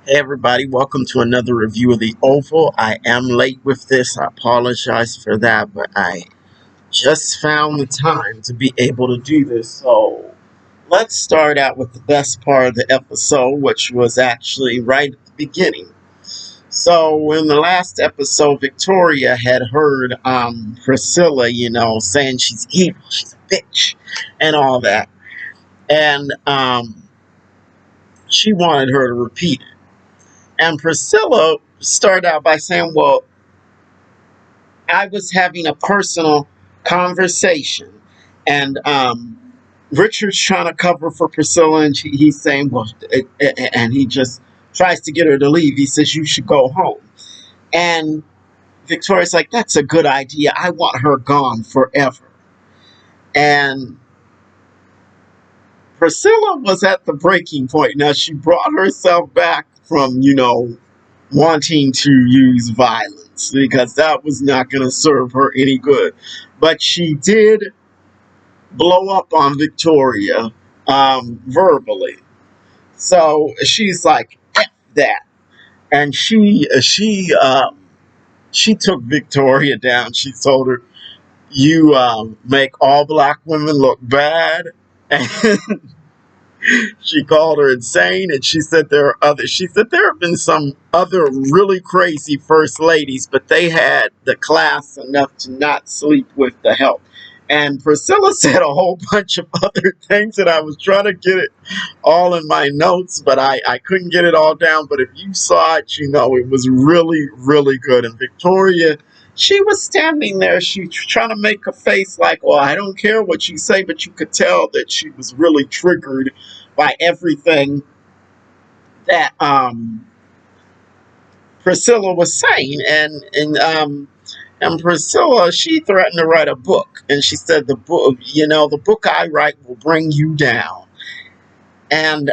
Hey everybody, welcome to another review of The Oval. I am late with this. I apologize for that, but I just found the time to be able to do this. So let's start out with the best part of the episode, which was actually right at the beginning. So in the last episode, Victoria had heard Priscilla, saying she's evil, she's a bitch, and all that. And she wanted her to repeat it. And Priscilla started out by saying, well, I was having a personal conversation. And Richard's trying to cover for Priscilla, and he's saying, well, and he just tries to get her to leave. He says, you should go home. And Victoria's like, that's a good idea. I want her gone forever. And Priscilla was at the breaking point. Now, she brought herself back from, wanting to use violence because that was not going to serve her any good. But she did blow up on Victoria verbally. So she's like, F that. And she took Victoria down. She told her, you make all black women look bad. And she called her insane, and she said there have been some other really crazy first ladies, but they had the class enough to not sleep with the help. And Priscilla said a whole bunch of other things, and I was trying to get it all in my notes, but I couldn't get it all down. But if you saw it, it was really, really good. And Victoria, she was standing there. She was trying to make a face like, well, I don't care what you say, but you could tell that she was really triggered by everything that Priscilla was saying. And Priscilla, she threatened to write a book. And she said, the book I write will bring you down. And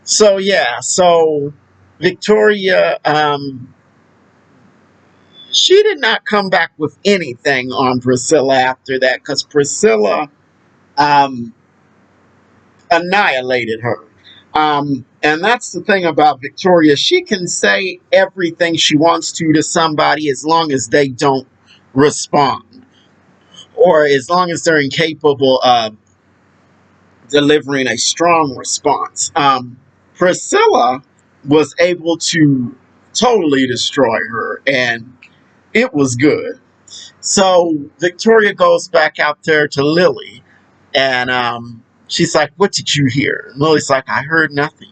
so Victoria, she did not come back with anything on Priscilla after that, because Priscilla annihilated her. And that's the thing about Victoria. She can say everything she wants to somebody as long as they don't respond, or as long as they're incapable of delivering a strong response. Priscilla was able to totally destroy her, and it was good. So Victoria goes back out there to Lily, and she's like, what did you hear? And Lily's like, I heard nothing.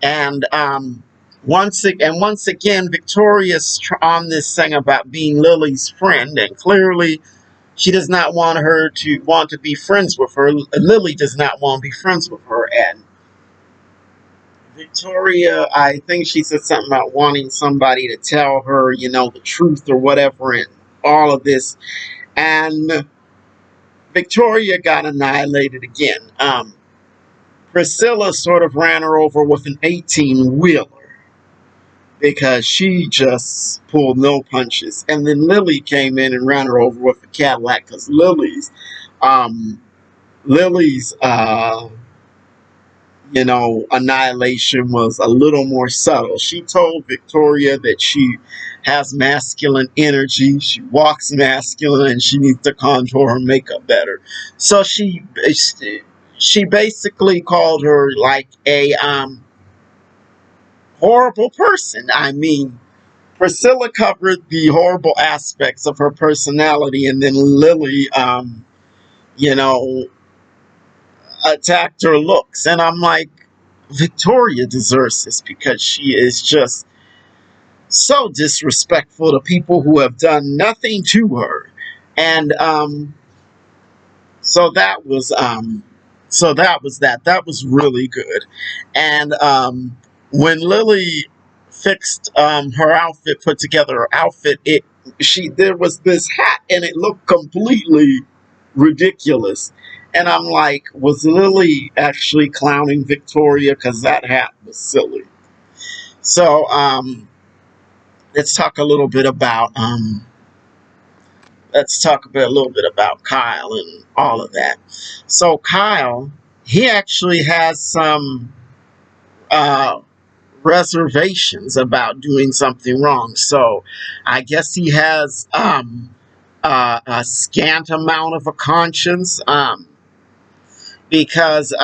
And once again, Victoria's on this thing about being Lily's friend, and clearly she does not want to be friends with her. Lily does not want to be friends with her. And Victoria, I think she said something about wanting somebody to tell her, the truth or whatever, and all of this. And Victoria got annihilated again. Priscilla sort of ran her over with an 18-wheeler because she just pulled no punches. And then Lily came in and ran her over with a Cadillac, because Lily's annihilation was a little more subtle. She told Victoria that she has masculine energy, she walks masculine, and she needs to contour her makeup better. So she basically called her like a horrible person. I mean, Priscilla covered the horrible aspects of her personality, and then Lily, you know, attacked her looks. And I'm like, Victoria deserves this, because she is just so disrespectful to people who have done nothing to her. And so that was that. That was really good. And when Lily fixed her outfit, put together her outfit, there was this hat, and it looked completely ridiculous. And I'm like, was Lily actually clowning Victoria? Because that hat was silly. So let's talk a little bit about Kyle and all of that. So Kyle, he actually has some reservations about doing something wrong. So I guess he has a scant amount of a conscience, because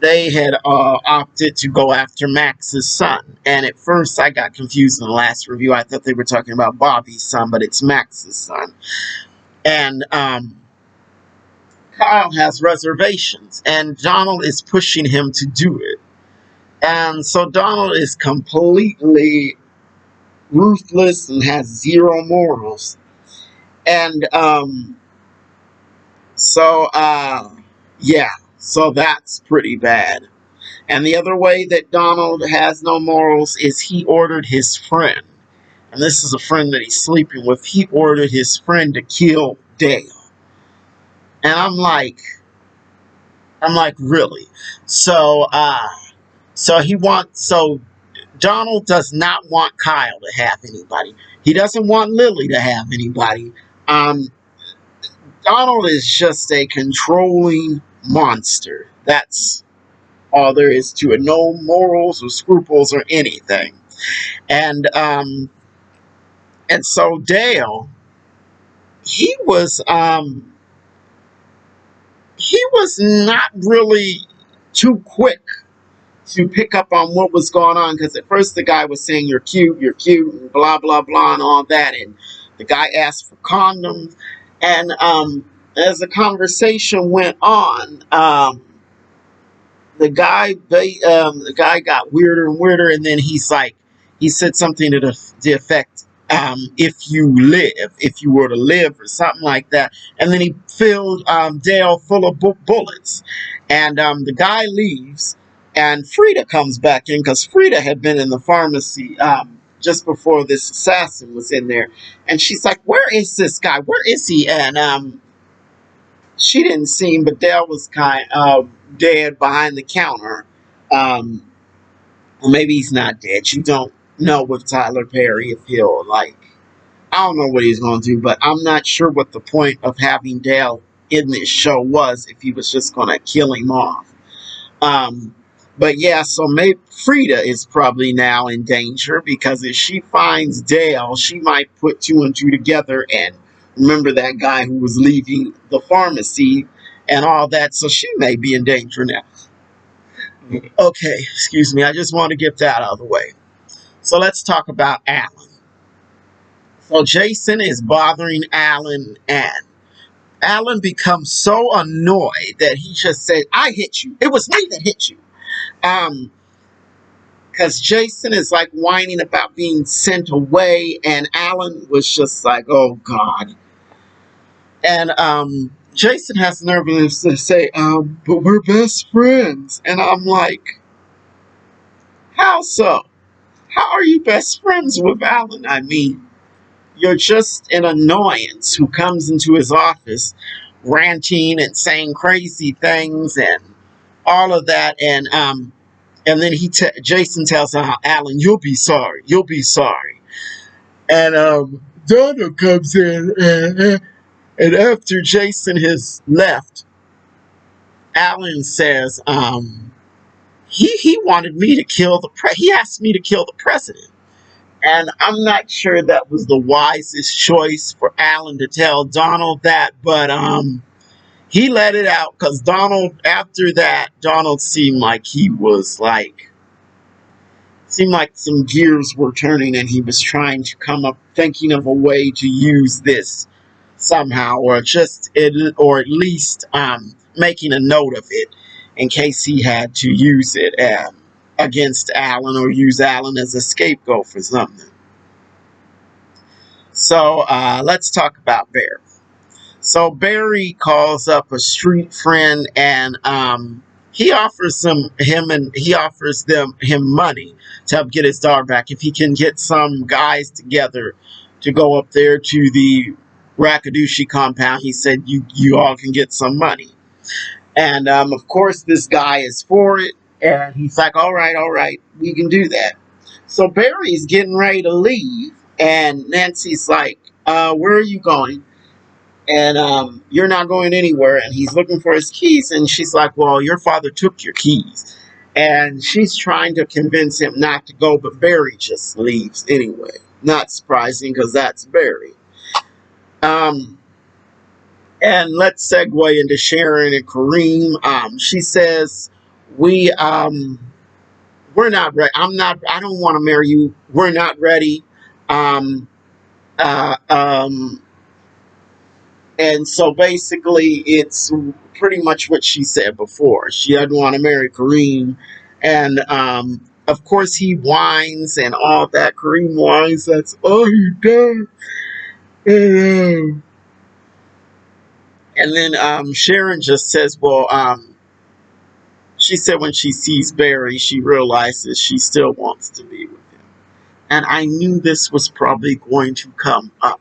they had opted to go after Max's son. And at first I got confused in the last review. I thought they were talking about Bobby's son, but it's Max's son. And Kyle has reservations, and Donald is pushing him to do it. And so Donald is completely ruthless and has zero morals. And yeah, so that's pretty bad. And the other way that Donald has no morals is he ordered his friend, and this is a friend that he's sleeping with, he ordered his friend to kill Dale. And I'm like, really? So Donald does not want Kyle to have anybody. He doesn't want Lily to have anybody. Donald is just a controlling monster. That's all there is to it. No morals or scruples or anything. And so Dale, he was not really too quick to pick up on what was going on, because at first the guy was saying you're cute, and blah blah blah and all that, and the guy asked for condoms, and as the conversation went on, the guy got weirder and weirder, and then he said something to the effect, if you were to live, or something like that, and then he filled Dale full of bullets, and the guy leaves, and Frida comes back in, because Frida had been in the pharmacy just before this assassin was in there, and she's like, "Where is this guy? Where is he?" And she didn't see him, but Dale was kind of dead behind the counter. Or maybe he's not dead. You don't know with Tyler Perry if he'll, like, I don't know what he's going to do, but I'm not sure what the point of having Dale in this show was, if he was just going to kill him off. But yeah, so maybe Frida is probably now in danger, because if she finds Dale, she might put two and two together and remember that guy who was leaving the pharmacy and all that. So she may be in danger now. Okay, excuse me. I just want to get that out of the way. So let's talk about Alan. So Jason is bothering Alan, and Alan becomes so annoyed that he just said, "I hit you. It was me that hit you." Because Jason is like whining about being sent away, and Alan was just like, "Oh God." And Jason has the nerve to say, "But we're best friends." And I'm like, "How so? How are you best friends with Alan? I mean, you're just an annoyance who comes into his office ranting and saying crazy things and all of that." And then Jason tells Alan, "You'll be sorry. You'll be sorry." And Donna comes in, and after Jason has left, Alan says, he wanted me to kill he asked me to kill the president. And I'm not sure that was the wisest choice for Alan to tell Donald that, but he let it out, because after that, Donald seemed like some gears were turning, and he was trying to come up, thinking of a way to use this somehow, or at least making a note of it in case he had to use it against Alan, or use Alan as a scapegoat for something. So let's talk about Barry. So Barry calls up a street friend, and he offers him money to help get his dog back if he can get some guys together to go up there to the Rakadushi compound. He said you all can get some money, and of course this guy is for it, and he's like, all right, we can do that. So Barry's getting ready to leave, and Nancy's like, where are you going? And you're not going anywhere. And he's looking for his keys. And she's like, well, your father took your keys. And she's trying to convince him not to go, but Barry just leaves anyway. Not surprising because that's Barry. And let's segue into Sharon and Kareem. She says, we're not ready. I don't want to marry you. We're not ready. Um, uh, um, and so basically, it's pretty much what she said before. She doesn't want to marry Kareem. And of course, he whines and all that. Kareem whines. That's all he does. And then Sharon just says, well, she said when she sees Barry, she realizes she still wants to be with him. And I knew this was probably going to come up.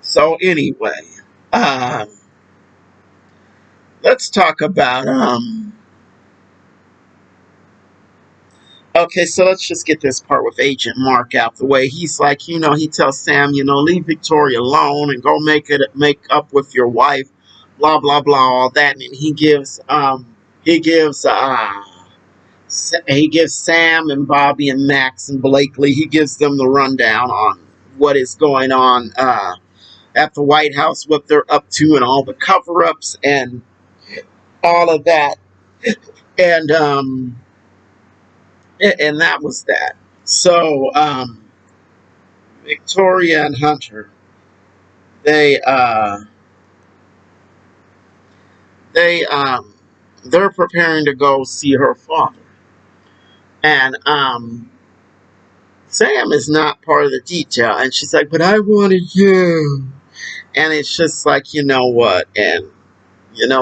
So anyway, um, let's talk about, okay, so let's just get this part with Agent Mark out the way. He's like, he tells Sam, leave Victoria alone and go make up with your wife, blah, blah, blah, all that. And he gives Sam and Bobby and Max and Blakely, he gives them the rundown on what is going on at the White House, what they're up to, and all the cover-ups and all of that. And that was that. So Victoria and Hunter, they're preparing to go see her father. And Sam is not part of the detail. And she's like, but I wanted you. And it's just like, you know what? And,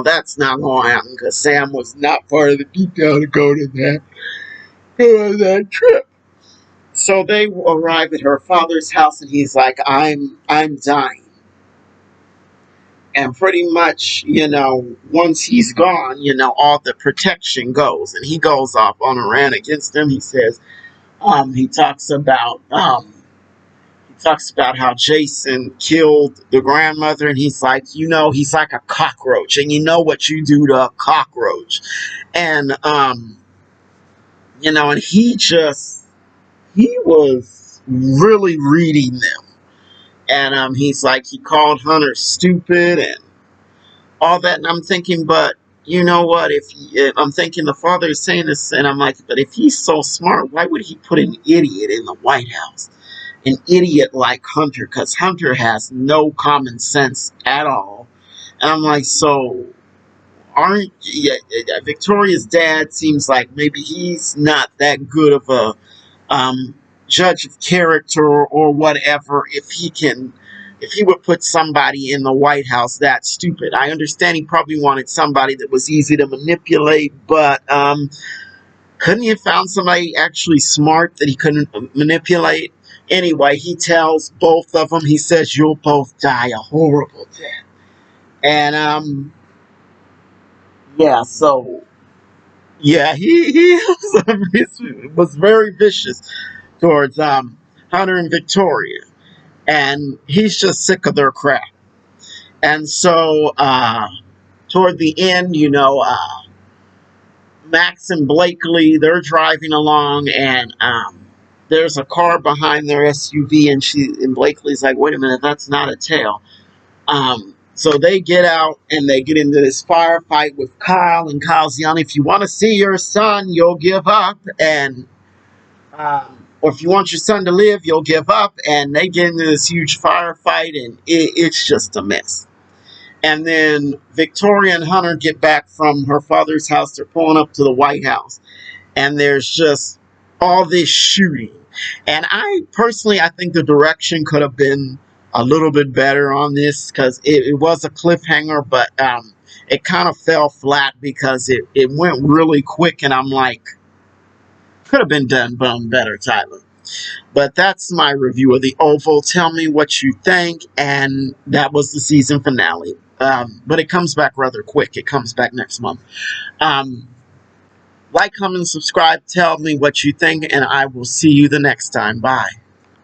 that's not going to happen because Sam was not part of the detail to go to that trip. So they arrive at her father's house and he's like, I'm dying. And pretty much, once he's gone, all the protection goes. And he goes off on a rant against him. He says, he talks about how Jason killed the grandmother, and he's like, he's like a cockroach, and you know what you do to a cockroach. And and he was really reading them. And he's like, he called Hunter stupid and all that. And I'm thinking, but you know what? If I'm thinking the father is saying this, and I'm like, but if he's so smart, why would he put an idiot in the White House? An idiot like Hunter, because Hunter has no common sense at all. And I'm like, so Victoria's dad seems like maybe he's not that good of a judge of character or whatever if he would put somebody in the White House that stupid. I understand he probably wanted somebody that was easy to manipulate, but couldn't he have found somebody actually smart that he couldn't manipulate? Anyway, he tells both of them, he says, you'll both die a horrible death. And he was very vicious towards Hunter and Victoria. And he's just sick of their crap. And so toward the end, Max and Blakely, they're driving along, and there's a car behind their SUV, and Blakely's like, wait a minute, that's not a tail. So they get out and they get into this firefight with Kyle, and Kyle's yelling, if you want to see your son, you'll give up, and or if you want your son to live, you'll give up. And they get into this huge firefight, and it's just a mess. And then Victoria and Hunter get back from her father's house. They're pulling up to the White House, and there's just all this shooting. And I think the direction could have been a little bit better on this, because it was a cliffhanger, but it kind of fell flat because it went really quick, and I'm like, could have been done better, Tyler. But that's my review of The Oval. Tell me what you think. And that was the season finale. But it comes back rather quick. It comes back next month. Like, comment, subscribe. Tell me what you think, and I will see you the next time. Bye.